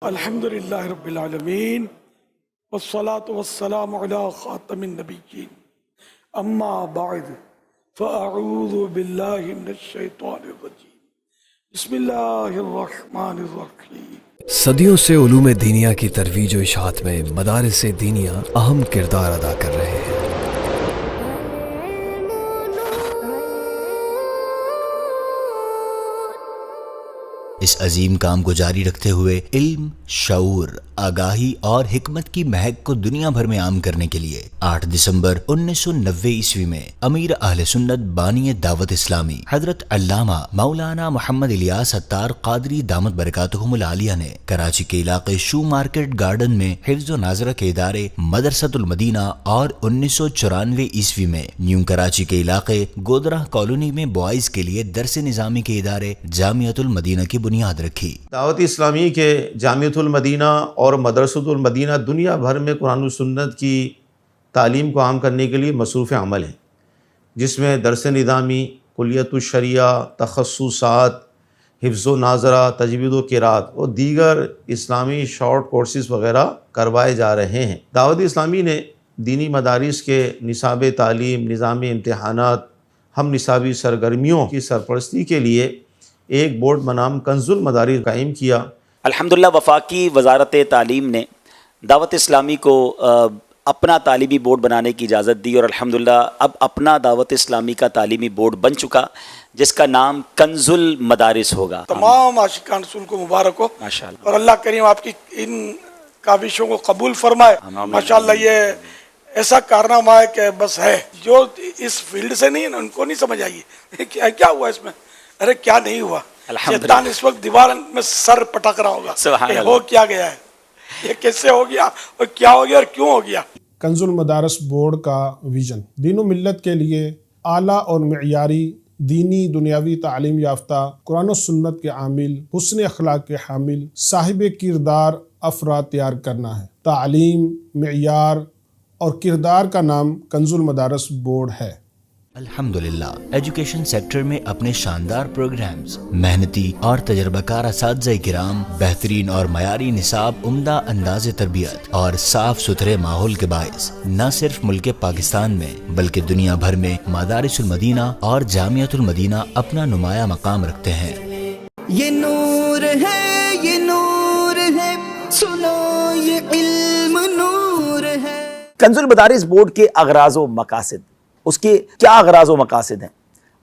الحمدللہ رب العالمین والصلاة والسلام علی خاتم النبیین اما بعد فاعوذ باللہ من الشیطان الرجیم بسم اللہ الرحمن الرحیم۔ صدیوں سے علوم دینیہ کی ترویج و اشاعت میں مدارس دینیہ اہم کردار ادا کر رہے ہیں۔ اس عظیم کام کو جاری رکھتے ہوئے علم، شعور، آگاہی اور حکمت کی مہک کو دنیا بھر میں عام کرنے کے لیے 8 دسمبر 1990 عیسوی میں امیر اہل سنت بانی دعوت اسلامی حضرت علامہ مولانا محمد الیاس اتار قادری دامت برکاتہم العالیہ نے کراچی کے علاقے شو مارکیٹ گارڈن میں حفظ و ناظرہ کے ادارے مدرسۃ المدینہ اور 1994 عیسوی میں نیو کراچی کے علاقے گودرہ کالونی میں بوائز کے لیے درس نظامی کے ادارے جامعۃ المدینہ کی بنیاد رکھی۔ دعوت اسلامی کے جامعۃ المدینہ اور مدرسۃ المدینہ دنیا بھر میں قرآن و سنت کی تعلیم کو عام کرنے کے لیے مصروف عمل ہیں، جس میں درس نظامی، کلیت الشریعہ، تخصصات، حفظ و ناظرہ، تجوید و قرات اور دیگر اسلامی شارٹ کورسز وغیرہ کروائے جا رہے ہیں۔ دعوت اسلامی نے دینی مدارس کے نصاب تعلیم، نظام امتحانات، ہم نصابی سرگرمیوں کی سرپرستی کے لیے ایک بورڈ بنام کنز المدارس قائم کیا۔ الحمدللہ وفاقی وزارت تعلیم نے دعوت اسلامی کو اپنا تعلیمی بورڈ بنانے کی اجازت دی، اور الحمدللہ اب اپنا دعوت اسلامی کا تعلیمی بورڈ بن چکا جس کا نام کنز المدارس ہوگا۔ تمام عاشقان رسول کو مبارک ہو ماشاءاللہ، اور اللہ کریم آپ کی ان کاوشوں کو قبول فرمائے۔ ماشاءاللہ یہ ایسا کارنامہ ہے کہ بس ہے، جو اس فیلڈ سے نہیں ان کو نہیں سمجھ آئی کیا ہوا اس میں، ارے کیا نہیں ہوا۔ شیطان اس وقت دیوار میں سر پٹک رہا ہوگا کہ ہو کیا گیا ہے، یہ کیسے ہو گیا اور کیا ہو گیا اور کیوں ہو گیا۔ کنز المدارس بورڈ کا ویژن دین و ملت کے لیے اعلیٰ اور معیاری دینی دنیاوی تعلیم یافتہ، قرآن و سنت کے عامل، حسن اخلاق کے حامل، صاحب کردار افراد تیار کرنا ہے۔ تعلیم، معیار اور کردار کا نام کنز المدارس بورڈ ہے۔ الحمدللہ ایجوکیشن سیکٹر میں اپنے شاندار پروگرامز، محنتی اور تجربہ کار اساتذہ کرام، بہترین اور معیاری نصاب، عمدہ انداز تربیت اور صاف ستھرے ماحول کے باعث نہ صرف ملک پاکستان میں بلکہ دنیا بھر میں مدارس المدینہ اور جامعۃ المدینہ اپنا نمایاں مقام رکھتے ہیں۔ یہ نور ہے، یہ نور ہے، سنو یہ علم نور ہے۔ کنز المدارس بورڈ کے اغراض و مقاصد، اس کے کیا اغراض و مقاصد ہیں؟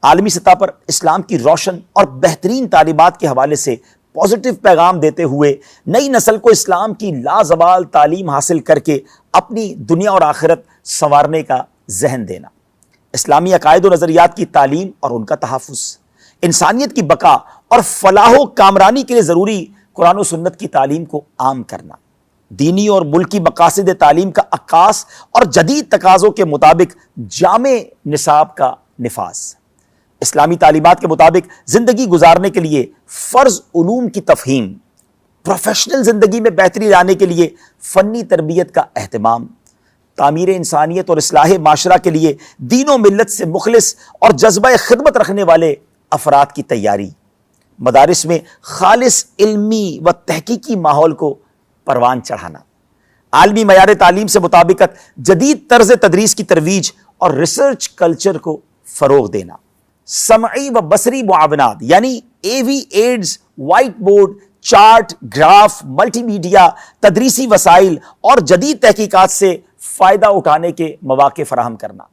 عالمی سطح پر اسلام کی روشن اور بہترین تعلیمات کے حوالے سے پازیٹیو پیغام دیتے ہوئے نئی نسل کو اسلام کی لازوال تعلیم حاصل کر کے اپنی دنیا اور آخرت سنوارنے کا ذہن دینا، اسلامی عقائد و نظریات کی تعلیم اور ان کا تحفظ، انسانیت کی بقا اور فلاح و کامرانی کے لیے ضروری قرآن و سنت کی تعلیم کو عام کرنا، دینی اور ملکی مقاصد تعلیم کا عکاس اور جدید تقاضوں کے مطابق جامع نصاب کا نفاذ، اسلامی تعلیمات کے مطابق زندگی گزارنے کے لیے فرض علوم کی تفہیم، پروفیشنل زندگی میں بہتری لانے کے لیے فنی تربیت کا اہتمام، تعمیر انسانیت اور اصلاح معاشرہ کے لیے دین و ملت سے مخلص اور جذبہ خدمت رکھنے والے افراد کی تیاری، مدارس میں خالص علمی و تحقیقی ماحول کو پروان چڑھانا، عالمی معیار تعلیم سے مطابقت جدید طرز تدریس کی ترویج اور ریسرچ کلچر کو فروغ دینا، سمعی و بصری معاونات یعنی A V aids, white board, chart, graph, multi media, تدریسی وسائل اور جدید تحقیقات سے فائدہ اٹھانے کے مواقع فراہم کرنا،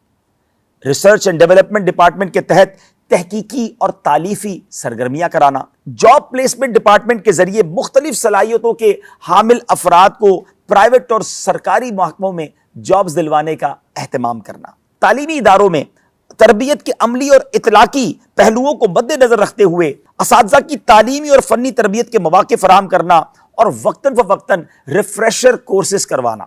ریسرچ اینڈ ڈیولپمنٹ ڈپارٹمنٹ کے تحت تحقیقی اور تالیفی سرگرمیاں کرانا، جاب پلیسمنٹ ڈپارٹمنٹ کے ذریعے مختلف صلاحیتوں کے حامل افراد کو پرائیویٹ اور سرکاری محکموں میں جابز دلوانے کا اہتمام کرنا، تعلیمی اداروں میں تربیت کے عملی اور اطلاقی پہلوؤں کو مد نظر رکھتے ہوئے اساتذہ کی تعلیمی اور فنی تربیت کے مواقع فراہم کرنا اور وقتاً فوقتاً ریفریشر کورسز کروانا،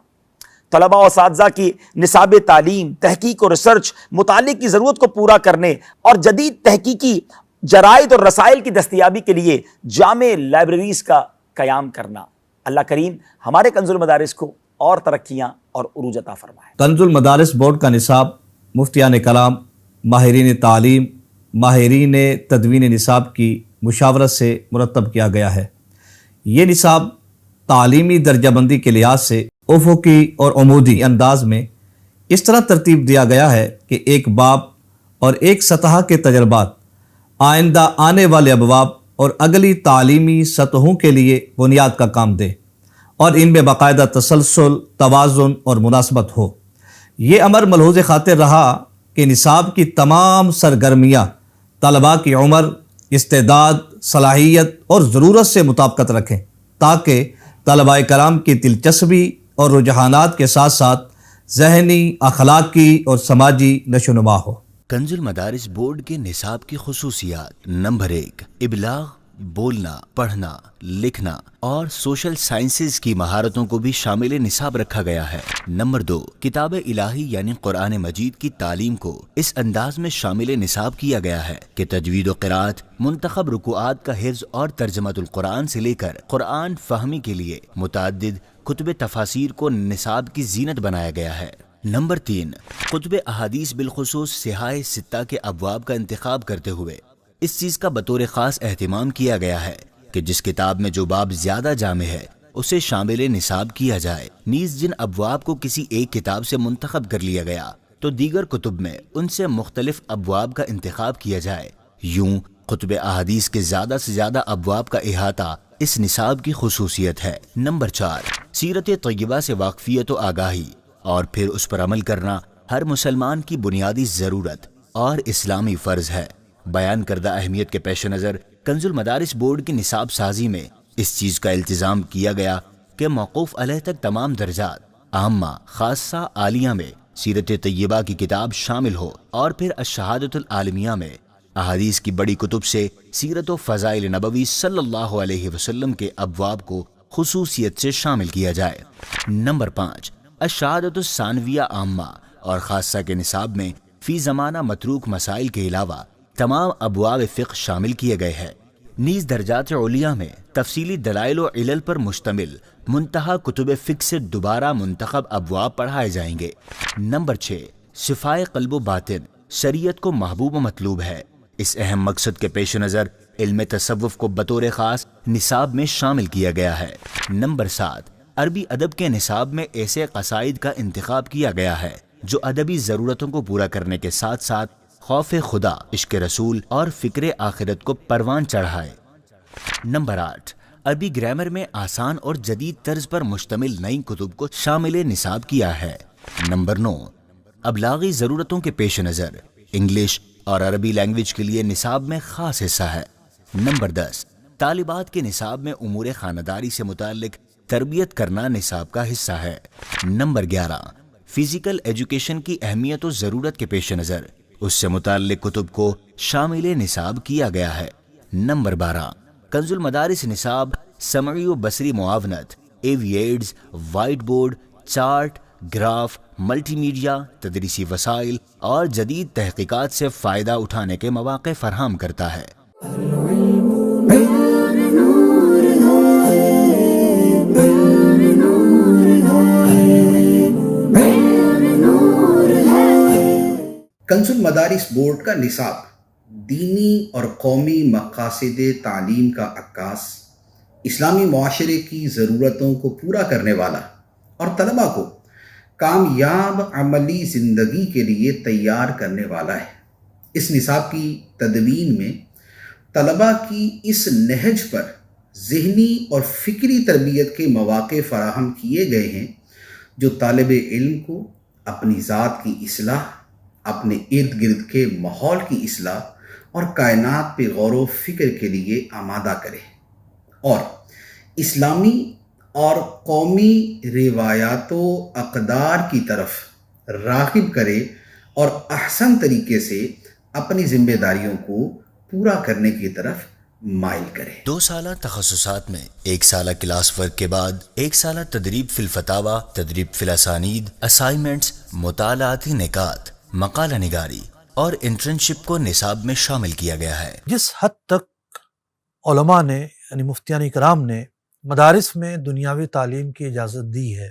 طلباء و اساتذہ کی نصاب تعلیم، تحقیق اور ریسرچ مطالعے کی ضرورت کو پورا کرنے اور جدید تحقیقی جرائد اور رسائل کی دستیابی کے لیے جامع لائبریریز کا قیام کرنا۔ اللہ کریم ہمارے کنز المدارس کو اور ترقیاں اور عروج عطا فرمائے۔ کنز المدارس بورڈ کا نصاب مفتیان کلام، ماہرین تعلیم، ماہرین تدوین نصاب کی مشاورت سے مرتب کیا گیا ہے۔ یہ نصاب تعلیمی درجہ بندی کے لحاظ سے افقی اور عمودی انداز میں اس طرح ترتیب دیا گیا ہے کہ ایک باب اور ایک سطح کے تجربات آئندہ آنے والے ابواب اور اگلی تعلیمی سطحوں کے لیے بنیاد کا کام دے اور ان میں باقاعدہ تسلسل، توازن اور مناسبت ہو۔ یہ امر ملحوظ خاطر رہا کہ نصاب کی تمام سرگرمیاں طلباء کی عمر، استعداد، صلاحیت اور ضرورت سے مطابقت رکھیں تاکہ طلباء کرام کی دلچسپی اور رجحانات کے ساتھ ساتھ ذہنی، اخلاقی اور سماجی نشو و نما ہو۔ کنز المدارس بورڈ کے نصاب کی خصوصیات: نمبر 1، ابلاغ، بولنا، پڑھنا، لکھنا اور سوشل سائنسز کی مہارتوں کو بھی شامل نصاب رکھا گیا ہے۔ نمبر 2، کتاب الہی یعنی قرآن مجید کی تعلیم کو اس انداز میں شامل نصاب کیا گیا ہے کہ تجوید و قرات، منتخب رکوعات کا حفظ اور ترجمۃ القرآن سے لے کر قرآن فہمی کے لیے متعدد کتب تفاسیر کو نصاب کی زینت بنایا گیا ہے۔ نمبر 3، کتب احادیث بالخصوص صحاح ستہ کے ابواب کا انتخاب کرتے ہوئے اس چیز کا بطور خاص اہتمام کیا گیا ہے کہ جس کتاب میں جو باب زیادہ جامع ہے اسے شامل نصاب کیا جائے۔ نیز جن ابواب کو کسی ایک کتاب سے منتخب کر لیا گیا تو دیگر کتب میں ان سے مختلف ابواب کا انتخاب کیا جائے۔ یوں کتب احادیث کے زیادہ سے زیادہ ابواب کا احاطہ اس نصاب کی خصوصیت ہے۔ نمبر 4، سیرت طیبہ سے واقفیت و آگاہی اور پھر اس پر عمل کرنا ہر مسلمان کی بنیادی ضرورت اور اسلامی فرض ہے۔ بیان کردہ اہمیت کے پیش نظر کنز المدارس بورڈ کی نصاب سازی میں اس چیز کا التزام کیا گیا کہ موقوف علیہ تک تمام درجات عامہ، خاصہ، عالیہ میں سیرت طیبہ کی کتاب شامل ہو اور پھر الشہادۃ العالمیہ میں احادیث کی بڑی کتب سے سیرت و فضائل نبوی صلی اللہ علیہ وسلم کے ابواب کو خصوصیت سے شامل کیا جائے۔ نمبر 5، الشہادۃ الثانویہ عامہ اور خاصہ کے نصاب میں فی زمانہ متروک مسائل کے علاوہ تمام ابواب فقہ شامل کیے گئے ہیں۔ نیز درجات علیہ میں تفصیلی دلائل و علل پر مشتمل منتہا کتب فقہ سے دوبارہ منتخب ابواب پڑھائے جائیں گے۔ نمبر 6، شفائے قلب و باطن شریعت کو محبوب و مطلوب ہے۔ اس اہم مقصد کے پیش نظر علم تصوف کو بطور خاص نصاب میں شامل کیا گیا ہے۔ نمبر 7، عربی ادب کے نصاب میں ایسے قصائد کا انتخاب کیا گیا ہے جو ادبی ضرورتوں کو پورا کرنے کے ساتھ ساتھ خوف خدا، عشق رسول اور فکر آخرت کو پروان چڑھائے۔ نمبر 8، عربی گرامر میں آسان اور جدید طرز پر مشتمل نئی کتب کو شامل نصاب کیا ہے۔ نمبر 9، ابلاغی ضرورتوں کے پیش نظر انگلش اور عربی لینگویج کے لیے نصاب میں خاص حصہ ہے۔ نمبر 10، طالبات کے نصاب میں امور خانداری سے متعلق تربیت کرنا نصاب کا حصہ ہے۔ نمبر 11، فزیکل ایجوکیشن کی اہمیت و ضرورت کے پیش نظر اس سے متعلق کتب کو شامل نصاب کیا گیا ہے۔ نمبر 12، کنز المدارس نصاب سمعی و بصری معاونت، AV aids, white board, chart, graph, multi media, تدریسی وسائل اور جدید تحقیقات سے فائدہ اٹھانے کے مواقع فراہم کرتا ہے۔ کنز المدارس بورڈ کا نصاب دینی اور قومی مقاصد تعلیم کا عکاس، اسلامی معاشرے کی ضرورتوں کو پورا کرنے والا اور طلباء کو کامیاب عملی زندگی کے لیے تیار کرنے والا ہے۔ اس نصاب کی تدوین میں طلباء کی اس نہج پر ذہنی اور فکری تربیت کے مواقع فراہم کیے گئے ہیں جو طالب علم کو اپنی ذات کی اصلاح، اپنے ارد گرد کے ماحول کی اصلاح اور کائنات پہ غور و فکر کے لیے آمادہ کرے اور اسلامی اور قومی روایات و اقدار کی طرف راغب کرے اور احسن طریقے سے اپنی ذمہ داریوں کو پورا کرنے کی طرف مائل کرے۔ 2 سالہ تخصصات میں 1 سالہ کلاس ورک کے بعد 1 سالہ تدریب فی الفتاوی، تدریب فی الاسانید، اسائنمنٹس، مطالعاتی نکات، مقالہ نگاری اور انٹرنشپ کو نصاب میں شامل کیا گیا ہے۔ جس حد تک علماء نے یعنی مفتیان کرام نے مدارس میں دنیاوی تعلیم کی اجازت دی ہے،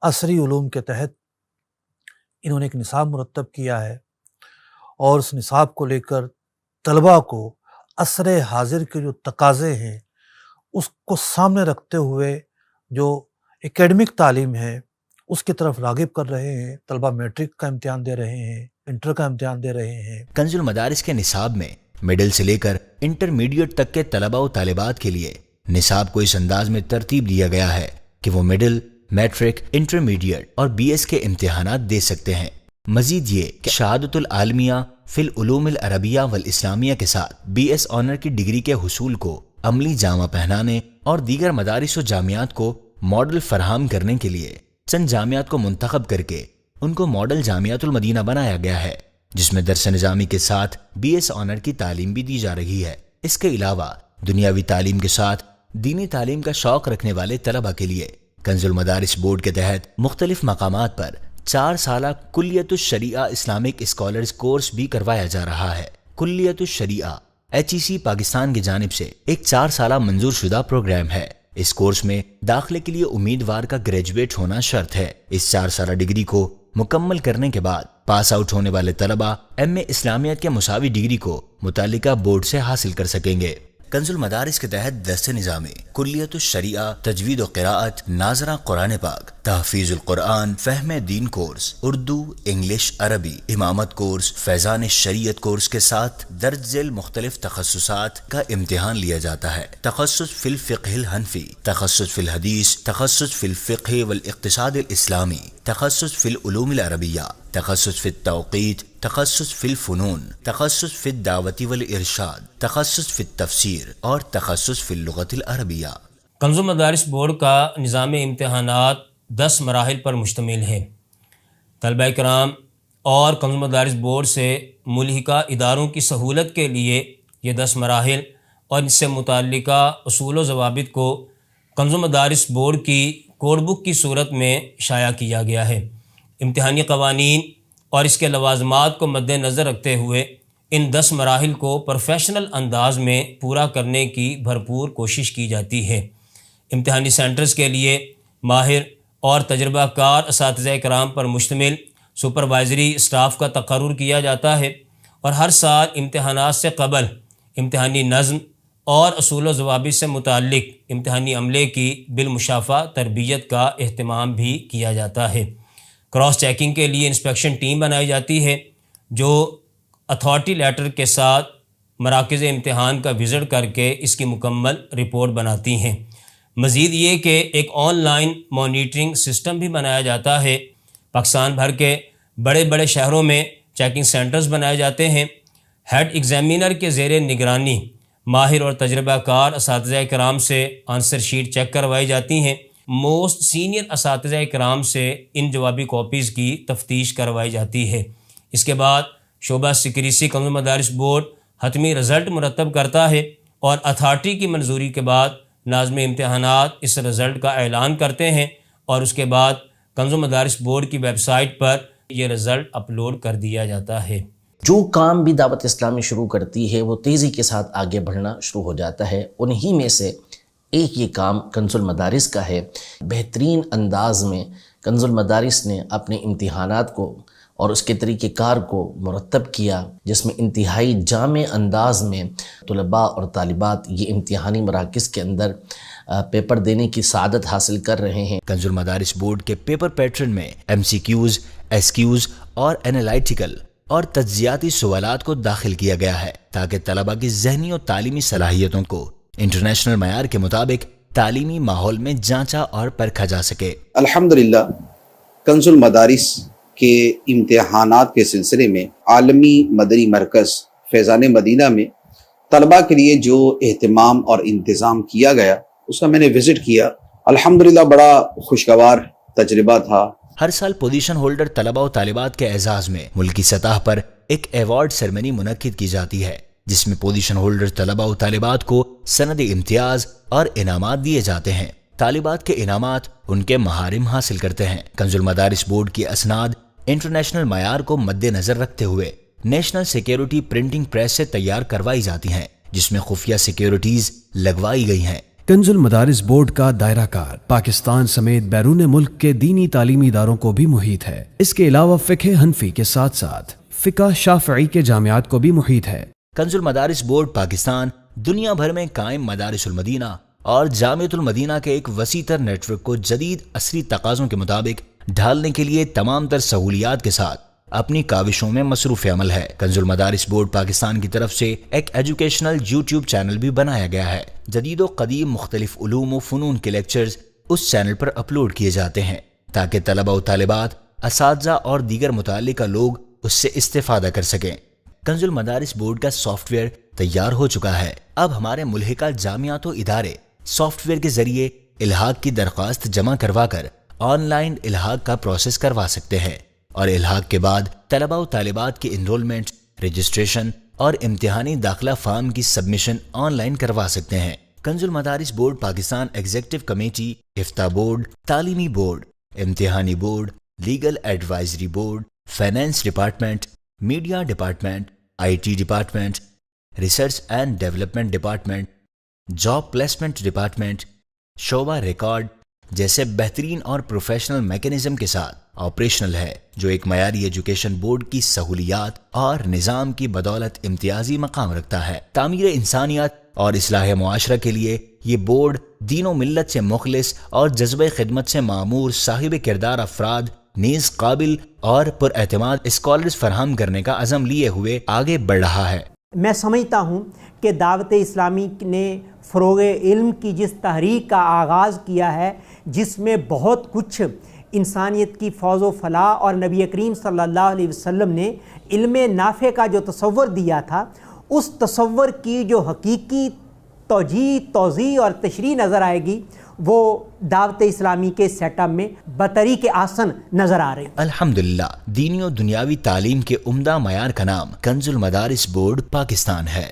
عصری علوم کے تحت انہوں نے ایک نصاب مرتب کیا ہے اور اس نصاب کو لے کر طلباء کو عصر حاضر کے جو تقاضے ہیں اس کو سامنے رکھتے ہوئے جو اکیڈمک تعلیم ہے اس کی طرف راغب کر رہے ہیں. طلبہ میٹرک کا امتحان دے رہے ہیں, انٹر کا امتحان دے رہے ہیں. کنز المدارس کے نصاب میں مڈل سے لے کر انٹرمیڈیٹ تک کے طلبہ و طالبات کے لیے نصاب کو اس انداز میں ترتیب دیا گیا ہے کہ وہ مڈل، میٹرک، انٹرمیڈیٹ اور بی ایس کے امتحانات دے سکتے ہیں. مزید یہ کہ شہادت العالمیہ فی العلوم العربیہ والاسلامیہ کے ساتھ بی ایس آنر کی ڈگری کے حصول کو عملی جامہ پہنانے اور دیگر مدارس و جامعات کو ماڈل فراہم کرنے کے لیے چند جامعات کو منتخب کر کے ان کو ماڈل جامعۃ المدینہ بنایا گیا ہے، جس میں درس نظامی کے ساتھ بی ایس آنر کی تعلیم بھی دی جا رہی ہے. اس کے علاوہ دنیاوی تعلیم کے ساتھ دینی تعلیم کا شوق رکھنے والے طلبہ کے لیے کنز المدارس بورڈ کے تحت مختلف مقامات پر 4 سالہ کلیت الشریعہ اسلامک اسکالرز کورس بھی کروایا جا رہا ہے. کلیت الشریعہ HEC پاکستان کی جانب سے ایک 4 سالہ منظور شدہ پروگرام ہے. اس کورس میں داخلے کے لیے امیدوار کا گریجویٹ ہونا شرط ہے. اس 4 سالہ ڈگری کو مکمل کرنے کے بعد پاس آؤٹ ہونے والے طلبہ MA اسلامیات کے مساوی ڈگری کو متعلقہ بورڈ سے حاصل کر سکیں گے. کنز المدارس کے تحت درس نظامی کلیت الشریعہ، تجوید و قراءت، ناظرہ قرآن پاک، تحفیظ القرآن، فہم دین کورس، اردو، انگلش، عربی، امامت کورس، فیضان شریعت کورس کے ساتھ درج ذیل مختلف تخصصات کا امتحان لیا جاتا ہے. تخصص فی الفقہ الحنفی، تخصص فی الحدیث، تخصص فی الفقہ والاقتصاد الاسلامی، تخصص فی العلوم العربیہ، تخصص فی التوقیت، تخصص فی الفنون، تخصص فی الدعوت والارشاد، تخصص فی التفسیر اور تخصص فی اللغت العربیہ. کنز المدارس بورڈ کا نظام امتحانات 10 مراحل پر مشتمل ہے. طلبہ کرام اور کنز المدارس بورڈ سے ملحقہ اداروں کی سہولت کے لیے یہ 10 مراحل اور اس سے متعلقہ اصول و ضوابط کو کنز المدارس بورڈ کی کوڈ بک کی صورت میں شائع کیا گیا ہے. امتحانی قوانین اور اس کے لوازمات کو مد نظر رکھتے ہوئے ان 10 مراحل کو پروفیشنل انداز میں پورا کرنے کی بھرپور کوشش کی جاتی ہے. امتحانی سینٹرز کے لیے ماہر اور تجربہ کار اساتذہ کرام پر مشتمل سپروائزری اسٹاف کا تقرر کیا جاتا ہے اور ہر سال امتحانات سے قبل امتحانی نظم اور اصول و ضوابط سے متعلق امتحانی عملے کی بالمشافہ تربیت کا اہتمام بھی کیا جاتا ہے. کراس چیکنگ کے لیے انسپیکشن ٹیم بنائی جاتی ہے جو اتھارٹی لیٹر کے ساتھ مراکز امتحان کا وزٹ کر کے اس کی مکمل رپورٹ بناتی ہیں. مزید یہ کہ ایک آن لائن مانیٹرنگ سسٹم بھی بنایا جاتا ہے. پاکستان بھر کے بڑے بڑے شہروں میں چیکنگ سینٹرز بنائے جاتے ہیں. ہیڈ ایگزامینر کے زیر نگرانی ماہر اور تجربہ کار اساتذہ کرام سے آنسر شیٹ چیک کروائی جاتی ہیں. موسٹ سینئر اساتذہ کرام سے ان جوابی کاپیز کی تفتیش کروائی جاتی ہے. اس کے بعد شعبہ سیکریسی کنز المدارس بورڈ حتمی رزلٹ مرتب کرتا ہے اور اتھارٹی کی منظوری کے بعد ناظم امتحانات اس رزلٹ کا اعلان کرتے ہیں اور اس کے بعد کنز المدارس بورڈ کی ویب سائٹ پر یہ رزلٹ اپلوڈ کر دیا جاتا ہے. جو کام بھی دعوت اسلامی شروع کرتی ہے وہ تیزی کے ساتھ آگے بڑھنا شروع ہو جاتا ہے. انہی میں سے ایک یہ کام کنز المدارس کا ہے. بہترین انداز میں کنز المدارس نے اپنے امتحانات کو اور اس کے طریقہ کار کو مرتب کیا، جس میں انتہائی جامع انداز میں طلباء اور طالبات یہ امتحانی مراکز کے اندر پیپر دینے کی سعادت حاصل کر رہے ہیں. کنز المدارس بورڈ کے پیپر پیٹرن میں MCQs، SQs اور انالائٹیکل اور تجزیاتی سوالات کو داخل کیا گیا ہے تاکہ طلباء کی ذہنی اور تعلیمی صلاحیتوں کو انٹرنیشنل معیار کے مطابق تعلیمی ماحول میں جانچا اور پرکھا جا سکے. الحمدللہ کنز المدارس کے امتحانات کے سلسلے میں عالمی مدنی مرکز فیضان مدینہ میں طلباء کے لیے جو اہتمام اور انتظام کیا گیا اس کا میں نے وزٹ کیا. الحمدللہ بڑا خوشگوار تجربہ تھا. ہر سال پوزیشن ہولڈر طلباء و طالبات کے اعزاز میں ملکی سطح پر ایک ایوارڈ سیرمنی منعقد کی جاتی ہے جس میں پوزیشن ہولڈر طلباء و طالبات کو سند امتیاز اور انعامات دیے جاتے ہیں. طالبات کے انعامات ان کے محارم حاصل کرتے ہیں. کنز المدارس بورڈ کی اسناد انٹرنیشنل معیار کو مد نظر رکھتے ہوئے نیشنل سیکیورٹی پرنٹنگ پریس سے تیار کروائی جاتی ہیں جس میں خفیہ سیکیورٹیز لگوائی گئی ہیں. کنز المدارس بورڈ کا دائرہ کار پاکستان سمیت بیرون ملک کے دینی تعلیمی اداروں کو بھی محیط ہے. اس کے علاوہ فقہ حنفی کے ساتھ ساتھ فقہ شافعی کے جامعات کو بھی محیط ہے. کنز المدارس بورڈ پاکستان دنیا بھر میں قائم مدارس المدینہ اور جامعۃ المدینہ کے ایک وسیع تر نیٹ ورک کو جدید عصری تقاضوں کے مطابق ڈھالنے کے لیے تمام تر سہولیات کے ساتھ اپنی کاوشوں میں مصروف عمل ہے۔ کنز المدارس بورڈ پاکستان کی طرف سے ایک ایجوکیشنل یوٹیوب چینل بھی بنایا گیا ہے۔ جدید و قدیم مختلف علوم و فنون کے لیکچرز اس چینل پر اپلوڈ کیے جاتے ہیں تاکہ طلبہ و طالبات، اساتذہ اور دیگر متعلقہ لوگ اس سے استفادہ کر سکیں۔ کنز المدارس بورڈ کا سافٹ ویئر تیار ہو چکا ہے۔ اب ہمارے ملحقہ جامعات و ادارے سافٹ ویئر کے ذریعے الحاق کی درخواست جمع کروا کر آن لائن الحاق کا پروسیس کروا سکتے ہیں اور الحاق کے بعد طلبہ و طالبات کی انرولمنٹ، رجسٹریشن اور امتحانی داخلہ فارم کی سبمیشن آن لائن کروا سکتے ہیں۔ Kanz ul Madaris board Pakistan executive committee, افتاء بورڈ، تعلیمی بورڈ، امتحانی board, legal advisory board, finance department, media department, I T department, research and development department, job placement department, شعبہ ریکارڈ جیسے بہترین اور پروفیشنل میکینزم کے ساتھ آپریشنل ہے، جو ایک معیاری ایجوکیشن بورڈ کی سہولیات اور نظام کی بدولت امتیازی مقام رکھتا ہے۔ تعمیر انسانیت اور اصلاح معاشرہ کے لیے یہ بورڈ دین و ملت سے مخلص اور جذبہ خدمت سے معمور صاحب کردار افراد نیز قابل اور پر اعتماد اسکالرز فراہم کرنے کا عزم لیے ہوئے آگے بڑھ رہا ہے۔ میں سمجھتا ہوں کہ دعوت اسلامی نے فروغ علم کی جس تحریک کا آغاز کیا ہے، جس میں بہت کچھ انسانیت کی فوز و فلاح اور نبی کریم صلی اللہ علیہ وسلم نے علم نافع کا جو تصور دیا تھا، اس تصور کی جو حقیقی توضیح اور تشریح نظر آئے گی، وہ دعوت اسلامی کے سیٹ اپ میں بطریق آسن نظر آ رہی ہے۔ الحمدللہ دینی و دنیاوی تعلیم کے عمدہ معیار کا نام کنز المدارس بورڈ پاکستان ہے۔